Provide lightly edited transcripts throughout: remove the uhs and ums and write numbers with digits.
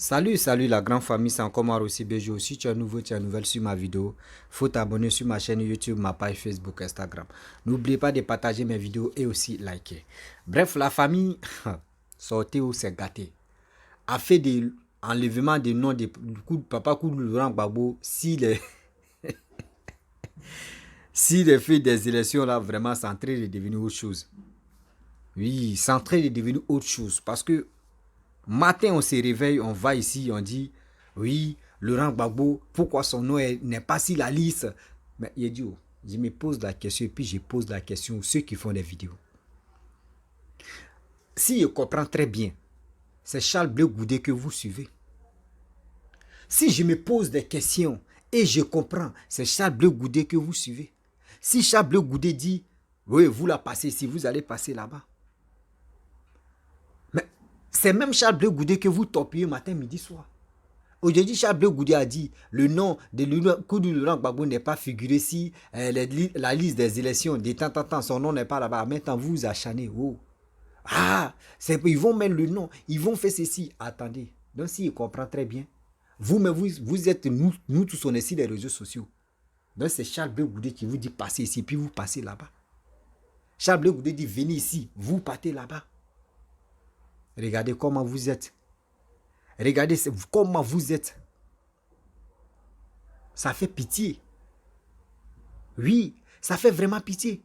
Salut la grande famille, c'est encore moi aussi Béjo. Si tu es nouveau, tu es nouvelle sur ma vidéo, faut t'abonner sur ma chaîne YouTube, ma page Facebook, Instagram. N'oubliez pas de partager mes vidéos et aussi liker. Bref, la famille, sortez où c'est gâté, a fait des enlèvements des noms de Papa Koudou Laurent Gbagbo si les, si les faits des élections là, vraiment, c'est en train de devenir autre chose. Oui, c'est en train de devenir autre chose parce que matin, on se réveille, on va ici, on dit, oui, Laurent Gbagbo, pourquoi son nom n'est pas sur la liste? Mais il dit, je me pose la question et puis je pose la question aux ceux qui font des vidéos. Si je comprends très bien, c'est Charles Blé Goudé que vous suivez. Si je me pose des questions et je comprends, c'est Charles Blé Goudé que vous suivez. Si Charles Blé Goudé dit, oui, vous la passez ici, vous allez passer là-bas. C'est même Charles Blé Goudé que vous torpillez matin, midi, soir. Aujourd'hui, Charles Blé Goudé a dit le nom de Koudou Laurent Gbagbo n'est pas figuré si la liste des élections de temps, son nom n'est pas là-bas. Maintenant, vous vous acharnez. Oh. Ah, ils vont mettre le nom, ils vont faire ceci. Attendez, donc s'il comprend très bien, vous êtes, nous tous on est sur les réseaux sociaux. Donc c'est Charles Blé Goudé qui vous dit passez ici, puis vous passez là-bas. Charles Blé Goudé dit venez ici, vous partez là-bas. Regardez comment vous êtes. Regardez comment vous êtes. Ça fait pitié. Oui, ça fait vraiment pitié.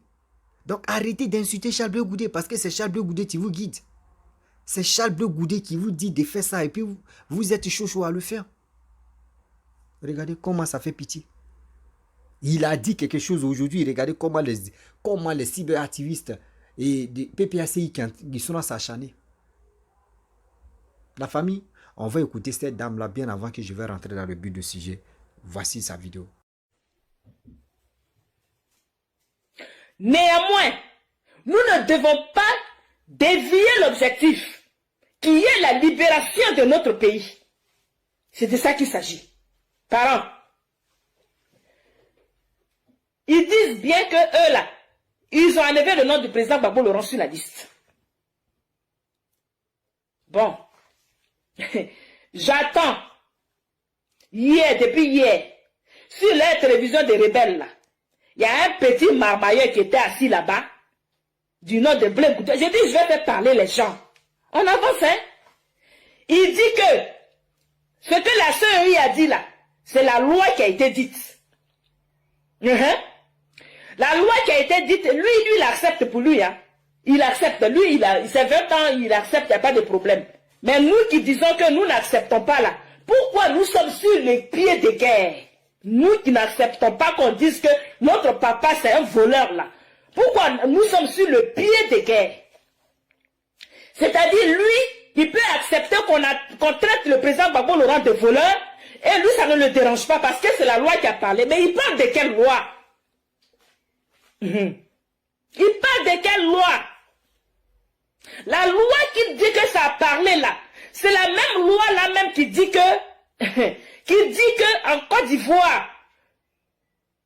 Donc arrêtez d'insulter Charles Blé Goudé parce que c'est Charles Blé Goudé qui vous guide. C'est Charles Blé Goudé qui vous dit de faire ça et puis vous êtes chaud à le faire. Regardez comment ça fait pitié. Il a dit quelque chose aujourd'hui. Regardez comment les cyberactivistes et des PPACI qui sont s'acharner. La famille, on va écouter cette dame-là bien avant que je vais rentrer dans le but du sujet. Voici sa vidéo. Néanmoins, nous ne devons pas dévier l'objectif qui est la libération de notre pays. C'est de ça qu'il s'agit. Parents, ils disent bien que eux là, ils ont enlevé le nom du président Gbagbo Laurent sur la liste. Bon. J'attends, depuis hier, sur la télévision des rebelles là, il y a un petit marmailleur qui était assis là-bas, du nom de Blé Goudé. J'ai dit, je vais faire parler les gens. On avance, hein. Il dit que, ce que la CEI a dit là, c'est la loi qui a été dite. La loi qui a été dite, lui, il accepte pour lui, hein. Il accepte, lui, c'est 20 ans, il accepte, il n'y a pas de problème. Mais nous qui disons que nous n'acceptons pas là, pourquoi nous sommes sur les pieds de guerre? Nous qui n'acceptons pas qu'on dise que notre papa c'est un voleur là. Pourquoi nous sommes sur le pied de guerre? C'est-à-dire lui, il peut accepter qu'on traite le président Gbagbo Laurent de voleur, et lui ça ne le dérange pas parce que c'est la loi qui a parlé. Mais il parle de quelle loi? Il parle de quelle loi? La loi qui dit que ça a parlé là, c'est la même loi là même qui dit que, en Côte d'Ivoire,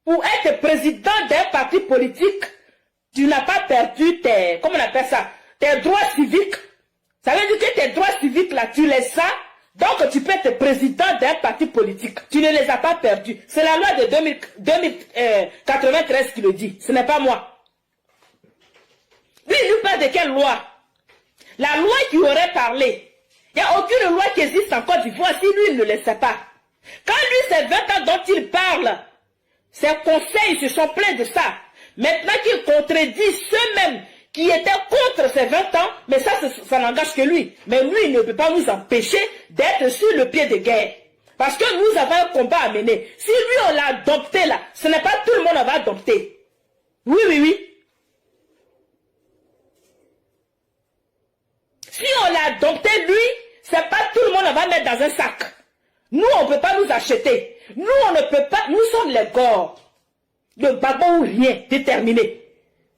pour être président d'un parti politique, tu n'as pas perdu tes, comment on appelle ça, tes droits civiques. Ça veut dire que tes droits civiques là, tu les as, donc tu peux être président d'un parti politique. Tu ne les as pas perdus. C'est la loi de 2093 qui le dit, ce n'est pas moi. Lui, il nous parle de quelle loi? La loi qui aurait parlé, il n'y a aucune loi qui existe en Côte d'Ivoire si lui il ne le sait pas. Quand lui c'est 20 ans dont il parle, ses conseils se sont plaints de ça. Maintenant qu'il contredit ceux-mêmes qui étaient contre ces 20 ans, mais ça n'engage que lui. Mais lui il ne peut pas nous empêcher d'être sur le pied de guerre. Parce que nous avons un combat à mener. Si lui on l'a adopté là, ce n'est pas tout le monde qui va adopter. Oui. Si on l'a adopté, lui, c'est pas tout le monde va mettre dans un sac. Nous, on ne peut pas nous acheter. Nous, on ne peut pas, nous sommes les gors. Le Gbagbo ou rien, déterminé.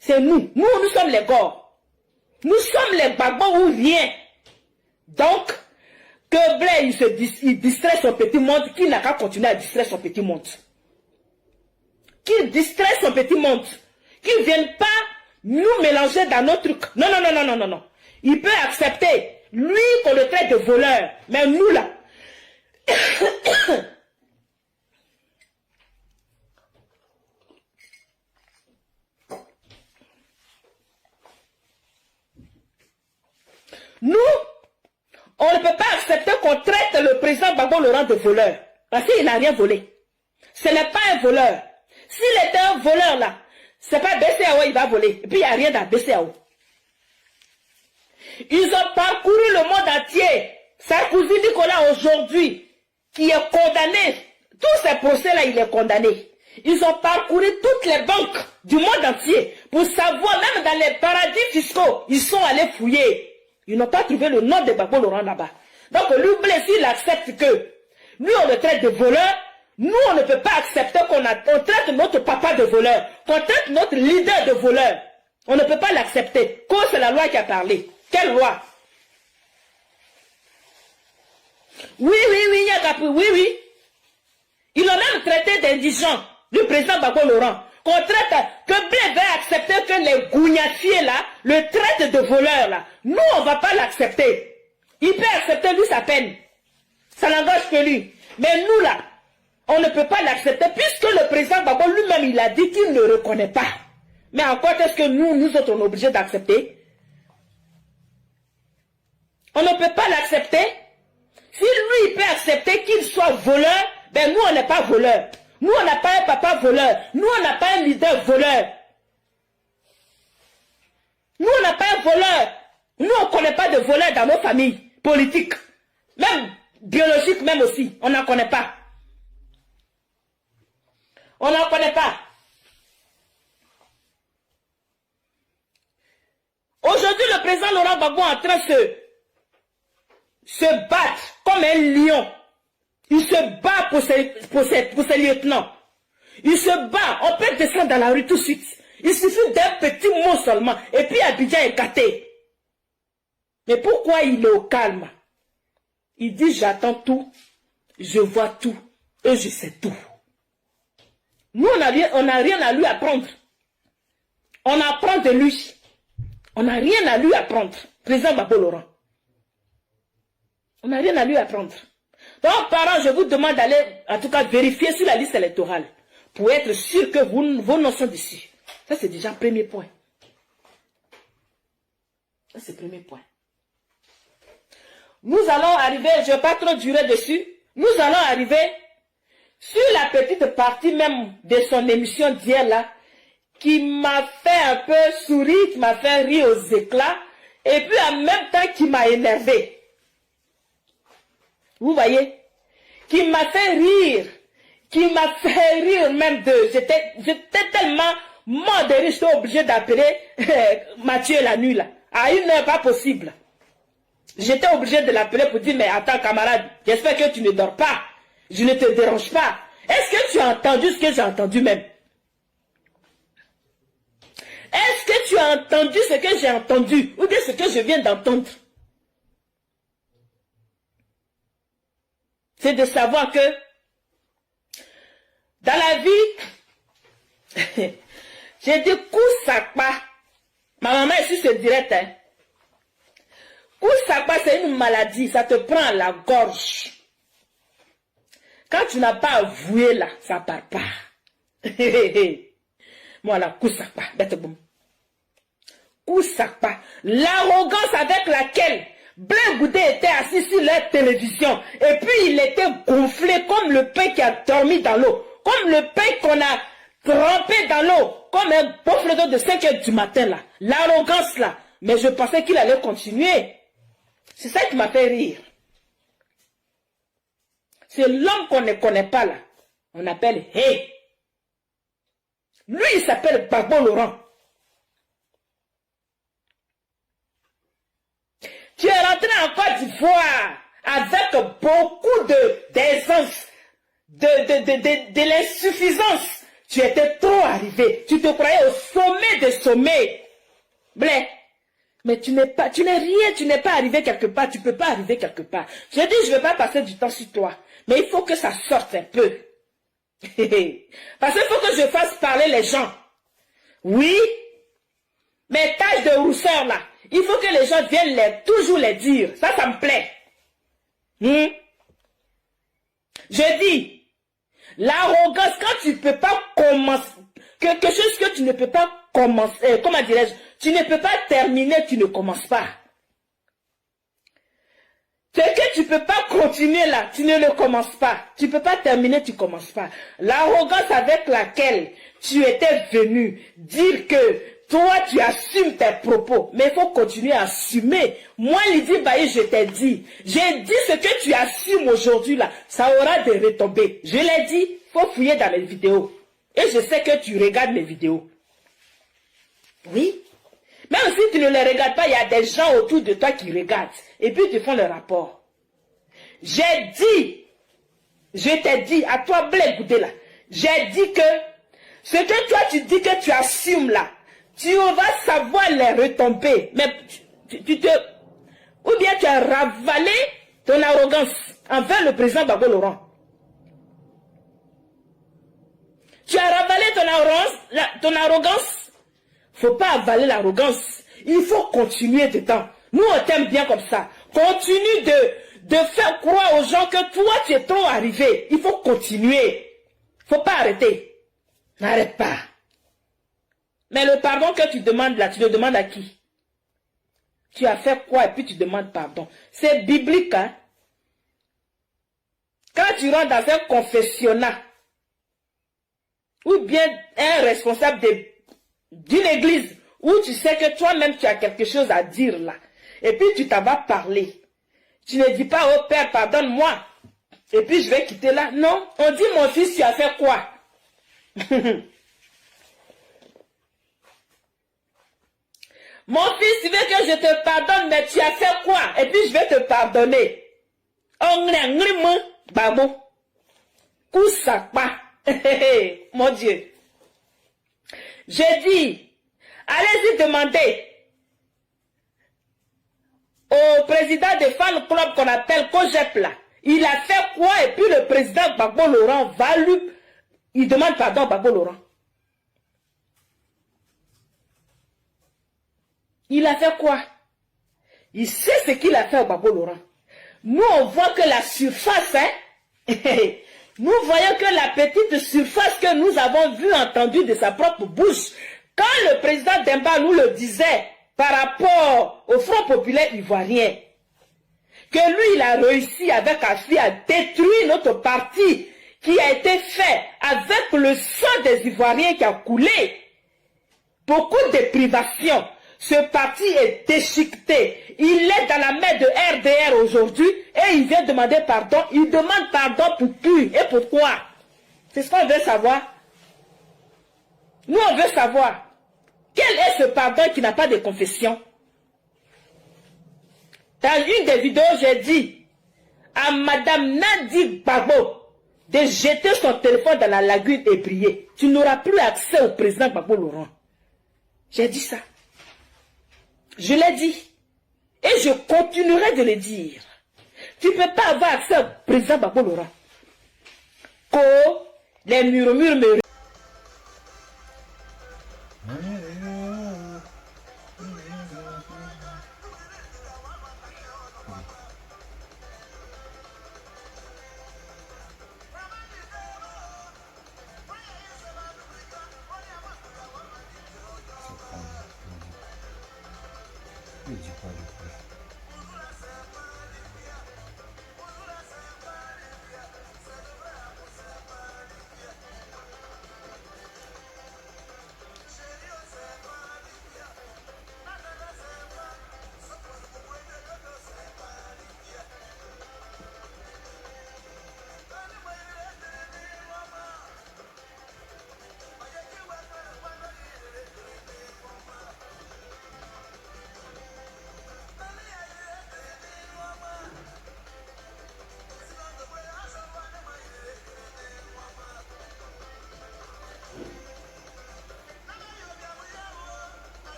C'est nous. Nous sommes les gors. Nous sommes les Gbagbo ou rien. Donc, que Blé, il distrait son petit monde, qu'il n'a qu'à continuer à distraire son petit monde. Qu'il distrait son petit monde. Qu'il ne vienne pas nous mélanger dans nos trucs. Non. Il peut accepter, lui, qu'on le traite de voleur. Mais nous, là, Nous, on ne peut pas accepter qu'on traite le président Gbagbo Laurent de voleur. Parce qu'il n'a rien volé. Ce n'est pas un voleur. S'il était un voleur là, c'est pas BCAO il va voler. Et puis il n'y a rien dans BCAO. Ils ont parcouru le monde entier. Sarkozy Nicolas aujourd'hui, qui est condamné, tous ces procès-là, il est condamné. Ils ont parcouru toutes les banques du monde entier pour savoir, même dans les paradis fiscaux, ils sont allés fouiller. Ils n'ont pas trouvé le nom de Gbagbo Laurent là-bas. Donc lui, s'il accepte que lui, on le traite de voleur, nous, on ne peut pas accepter qu'on traite notre papa de voleur, qu'on traite notre leader de voleur. On ne peut pas l'accepter. Cause c'est la loi qui a parlé. Quelle loi? Oui, oui. Ils ont même traité d'indigents, le président Gbagbo Laurent. Qu'on traite, que Blé va accepter que les gougnafiers là, le traitent de voleur là. Nous, on ne va pas l'accepter. Il peut accepter lui sa peine. Ça n'engage que lui. Mais nous là, on ne peut pas l'accepter puisque le président Gbagbo lui-même, il a dit qu'il ne reconnaît pas. Mais encore, est-ce que nous autres, on est obligés d'accepter? On ne peut pas l'accepter. Si lui, il peut accepter qu'il soit voleur, ben nous, on n'est pas voleur. Nous, on n'a pas un papa voleur. Nous, on n'a pas un leader voleur. Nous, on n'a pas un voleur. Nous, on ne connaît pas de voleur dans nos familles politiques. Même biologiques, même aussi. On n'en connaît pas. On n'en connaît pas. Aujourd'hui, le président Laurent Gbagbo est en train de se battre comme un lion. Il se bat pour ses lieutenants. Il se bat. On peut descendre dans la rue tout de suite. Il suffit d'un petit mot seulement. Et puis Abidjan est gâté. Mais pourquoi il est au calme? Il dit j'attends tout, je vois tout, et je sais tout. Nous, on n'a rien à lui apprendre. On apprend de lui. On n'a rien à lui apprendre. Président Gbagbo Laurent. On n'a rien à lui apprendre. Donc, parents, je vous demande d'aller, en tout cas, vérifier sur la liste électorale pour être sûr que vos noms sont dessus. Ça, c'est déjà un premier point. Ça, c'est le premier point. Nous allons arriver, je ne vais pas trop durer dessus, nous allons arriver sur la petite partie même de son émission d'hier là, qui m'a fait un peu sourire, qui m'a fait rire aux éclats, et puis en même temps qui m'a énervé. Vous voyez? Qui m'a fait rire même de... J'étais tellement mort de rire, j'étais obligé d'appeler Mathieu la nuit là. À une heure, pas possible. J'étais obligé de l'appeler pour dire, mais attends camarade, j'espère que tu ne dors pas. Je ne te dérange pas. Est-ce que tu as entendu ce que j'ai entendu même? Est-ce que tu as entendu ce que j'ai entendu? Ou bien ce que je viens d'entendre? C'est de savoir que dans la vie, j'ai dit Koussakpa. Ma maman est sur ce direct. Hein. Koussakpa, c'est une maladie, ça te prend à la gorge. Quand tu n'as pas avoué là, ça part pas. Voilà, Koussakpa, bête boum. Koussakpa, l'arrogance avec laquelle Blé Goudé était assis sur la télévision et puis il était gonflé comme le pain qui a dormi dans l'eau, comme le pain qu'on a trempé dans l'eau, comme un bouffe d'eau de 5 h du matin là. L'arrogance là. Mais je pensais qu'il allait continuer. C'est ça qui m'a fait rire. C'est l'homme qu'on ne connaît pas là. On appelle Hey. Lui il s'appelle Gbagbo Laurent. Tu es rentré en Côte d'Ivoire avec beaucoup d'aisance, de l'insuffisance. Tu étais trop arrivé. Tu te croyais au sommet des sommets. Blé. Mais tu n'es rien, tu n'es pas arrivé quelque part. Tu ne peux pas arriver quelque part. Je dis, je ne vais pas passer du temps sur toi. Mais il faut que ça sorte un peu. Parce qu'il faut que je fasse parler les gens. Oui. Mes taches de rousseur là. Il faut que les gens viennent toujours les dire. Ça me plaît. Je dis, l'arrogance, quand tu ne peux pas commencer, quelque chose que tu ne peux pas commencer, comment dirais-je, tu ne peux pas terminer, tu ne commences pas. Ce que tu ne peux pas continuer là, tu ne le commences pas. Tu ne peux pas terminer, tu ne commences pas. L'arrogance avec laquelle tu étais venu dire que toi, tu assumes tes propos, mais il faut continuer à assumer. Moi, Lydie Bailly, je t'ai dit, j'ai dit ce que tu assumes aujourd'hui là, ça aura des retombées. Je l'ai dit, il faut fouiller dans mes vidéos. Et je sais que tu regardes mes vidéos. Oui. Même si tu ne les regardes pas, il y a des gens autour de toi qui regardent. Et puis, ils font le rapport. J'ai dit, je t'ai dit, à toi, Blé Goudé là, j'ai dit que ce que toi, tu dis que tu assumes là, tu vas savoir les retomber. Mais ou bien tu as ravalé ton arrogance envers le président Gbagbo Laurent. Tu as ravalé ton arrogance. Faut pas avaler l'arrogance. Il faut continuer dedans. Nous, on t'aime bien comme ça. Continue de faire croire aux gens que toi, tu es trop arrivé. Il faut continuer. Faut pas arrêter. N'arrête pas. Mais le pardon que tu demandes là, tu le demandes à qui? Tu as fait quoi et puis tu demandes pardon? C'est biblique, hein? Quand tu rentres dans un confessionnat, ou bien un responsable d'une église, où tu sais que toi-même tu as quelque chose à dire là, et puis tu t'en vas parler. Tu ne dis pas, oh Père, pardonne-moi, et puis je vais quitter là. Non, on dit, mon fils, tu as fait quoi? Mon fils, tu veux que je te pardonne, mais tu as fait quoi? Et puis je vais te pardonner. Mon Dieu. J'ai dit, allez-y demander au président des fan club qu'on appelle Kojep là. Il a fait quoi? Et puis le président Gbagbo Laurent va lui... Il demande pardon à Gbagbo Laurent. Il a fait quoi? Il sait ce qu'il a fait au Gbagbo Laurent. Nous, on voit que la surface, hein? Nous voyons que la petite surface que nous avons vue, entendue de sa propre bouche. Quand le président Demba nous le disait par rapport au Front populaire ivoirien, que lui, il a réussi avec Afi à détruire notre parti qui a été fait avec le sang des Ivoiriens qui a coulé. Beaucoup de privations. Ce parti est déchiqueté. Il est dans la main de RDR aujourd'hui et il vient demander pardon. Il demande pardon pour qui et pourquoi? C'est ce qu'on veut savoir. Nous, on veut savoir. Quel est ce pardon qui n'a pas de confession? Dans une des vidéos, j'ai dit à Madame Nadi Gbagbo de jeter son téléphone dans la lagune et briller. Tu n'auras plus accès au président Gbagbo Laurent. J'ai dit ça. Je l'ai dit. Et je continuerai de le dire. Tu ne peux pas avoir accès au président Gbagbo Laurent. Que les murmures me...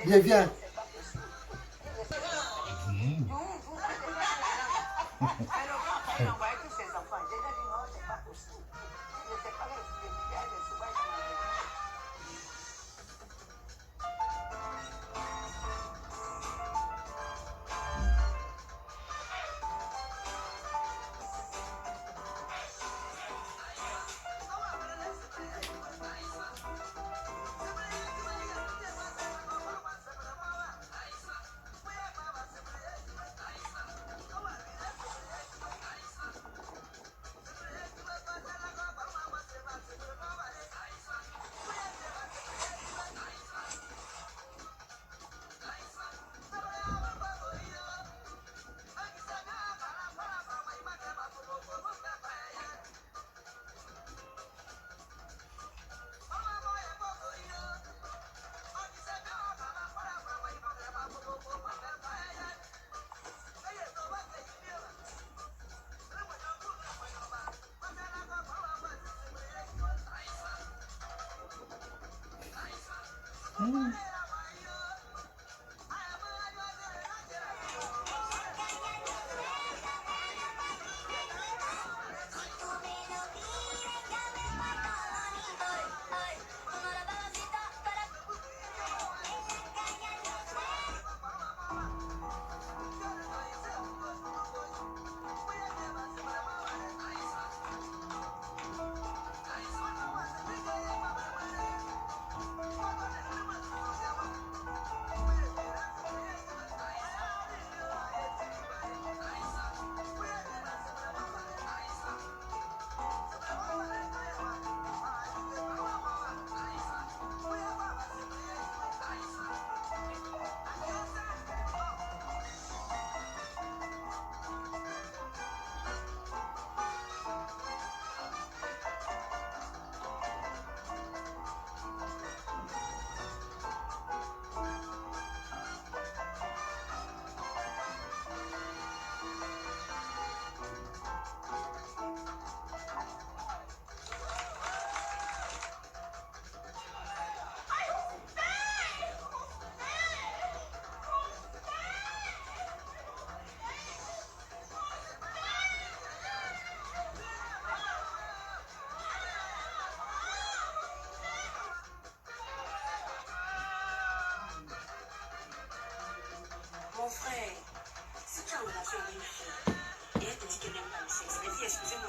Viens, viens. Mon frère, si tu as une relation avec une fille et elle te dit qu'elle n'aime pas le sexe, mais dis excusez-moi.